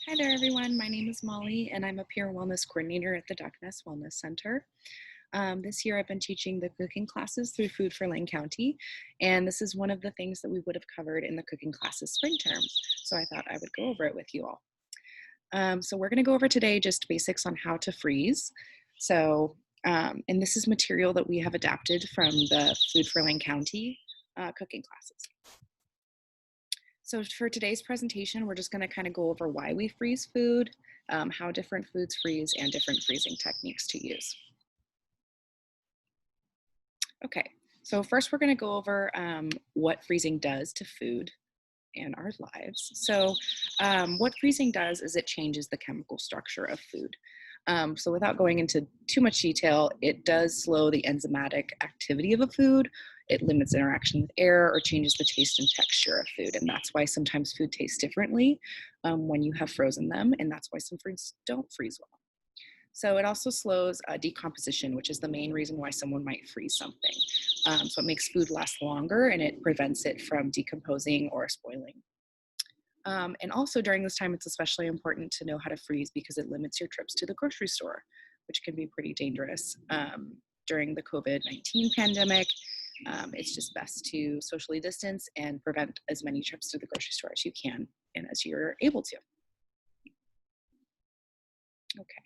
Hi there, everyone. My name is Molly, and I'm a peer wellness coordinator at the Duck Nest Wellness Center. This year, I've been teaching the cooking classes through Food for Lane County, and this is one of the things that we would have covered in the cooking classes spring terms. So I thought I would go over it with you all. So we're going to go over today just basics on how to freeze. And this is material that we have adapted from the Food for Lane County cooking classes. So for today's presentation, we're just going to kind of go over why we freeze food, how different foods freeze, and different freezing techniques to use. Okay, so first we're going to go over what freezing does to food and our lives. What freezing does is it changes the chemical structure of food. So without going into too much detail, it does slow the enzymatic activity of a food. It limits interaction with air or changes the taste and texture of food. And that's why sometimes food tastes differently when you have frozen them. And that's why some foods don't freeze well. So it also slows decomposition, which is the main reason why someone might freeze something. So it makes food last longer and it prevents it from decomposing or spoiling. And also during this time, it's especially important to know how to freeze because it limits your trips to the grocery store, which can be pretty dangerous. During the COVID-19 pandemic, it's just best to socially distance and prevent as many trips to the grocery store as you can and as you're able to. Okay.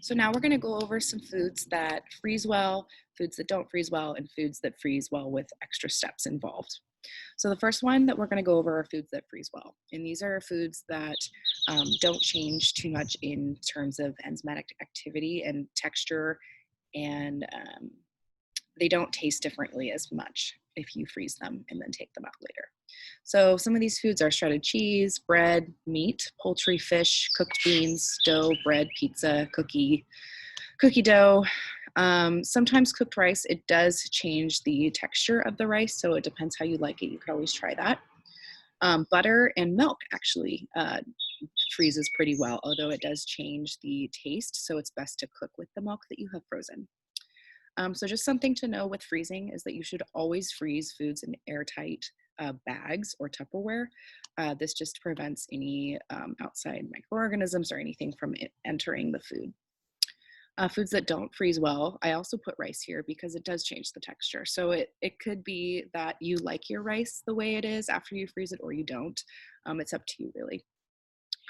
So now we're going to go over some foods that freeze well, foods that don't freeze well, and foods that freeze well with extra steps involved. So the first one that we're going to go over are foods that freeze well. And these are foods that don't change too much in terms of enzymatic activity and texture, and they don't taste differently as much if you freeze them and then take them out later. So some of these foods are shredded cheese, bread, meat, poultry, fish, cooked beans, dough, bread, pizza, cookie dough. Sometimes cooked rice, it does change the texture of the rice, so it depends how you like it. You could always try that. Butter and milk actually freezes pretty well, although it does change the taste, so it's best to cook with the milk that you have frozen. So just something to know with freezing is that you should always freeze foods in airtight bags or Tupperware. This just prevents any outside microorganisms or anything from entering the food. Foods that don't freeze well, I also put rice here because it does change the texture. So it could be that you like your rice the way it is after you freeze it or you don't. It's up to you really.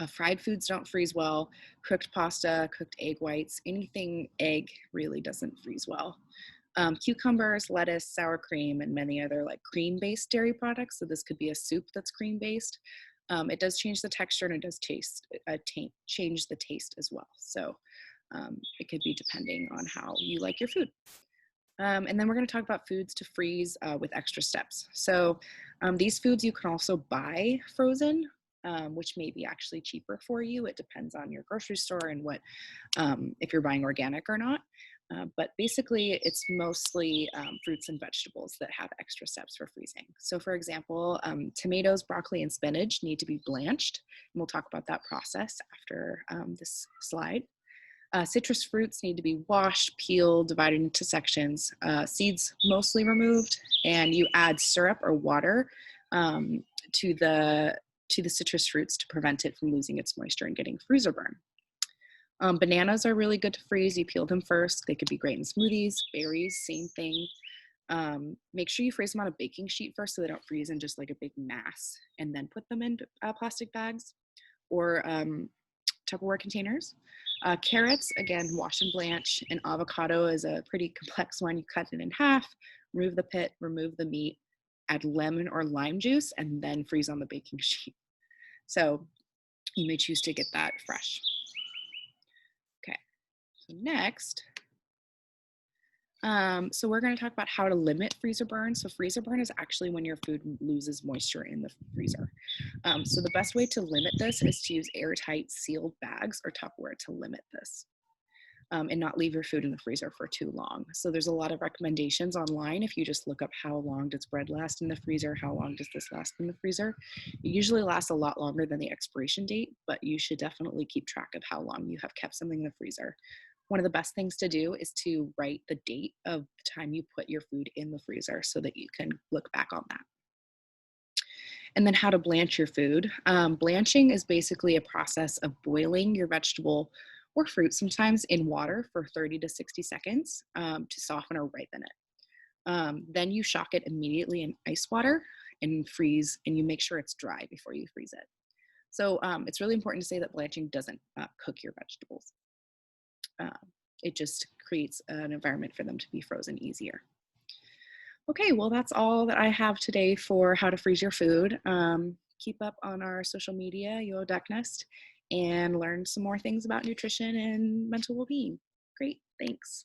Fried foods don't freeze well. Cooked pasta, cooked egg whites, anything egg really doesn't freeze well. Cucumbers, lettuce, sour cream, and many other like cream-based dairy products. So this could be a soup that's cream-based. It does change the texture and it does change the taste as well. So it could be depending on how you like your food. And then we're going to talk about foods to freeze with extra steps. So these foods you can also buy frozen, which may be actually cheaper for you. It depends on your grocery store and what, if you're buying organic or not. But basically, it's mostly fruits and vegetables that have extra steps for freezing. So for example, tomatoes, broccoli, and spinach need to be blanched. And we'll talk about that process after this slide. Citrus fruits need to be washed, peeled, divided into sections, seeds mostly removed, and you add syrup or water to the citrus fruits to prevent it from losing its moisture and getting freezer burn. Bananas are really good to freeze. You peel them first. They could be great in smoothies. Berries, same thing. Make sure you freeze them on a baking sheet first so they don't freeze in just like a big mass, and then put them in plastic bags or Tupperware containers. Carrots, again, wash and blanch. An avocado is a pretty complex one. You cut it in half, remove the pit, remove the meat, add lemon or lime juice, and then freeze on the baking sheet. So you may choose to get that fresh. Okay, so next, so we're going to talk about how to limit freezer burn. So freezer burn is actually when your food loses moisture in the freezer. So the best way to limit this is to use airtight sealed bags or Tupperware to limit this. And not leave your food in the freezer for too long. So there's a lot of recommendations online. If you just look up how long does bread last in the freezer, how long does this last in the freezer, it usually lasts a lot longer than the expiration date, but you should definitely keep track of how long you have kept something in the freezer. One of the best things to do is to write the date of the time you put your food in the freezer so that you can look back on that. And then how to blanch your food. Blanching is basically a process of boiling your vegetable or fruit, sometimes in water for 30 to 60 seconds to soften or ripen it. Then you shock it immediately in ice water and freeze, and you make sure it's dry before you freeze it. So it's really important to say that blanching doesn't cook your vegetables. Um, it just creates an environment for them to be frozen easier. Okay, well, that's all that I have today for how to freeze your food. Keep up on our social media, Yo Duck Nest, and learn some more things about nutrition and mental well-being. Great, thanks.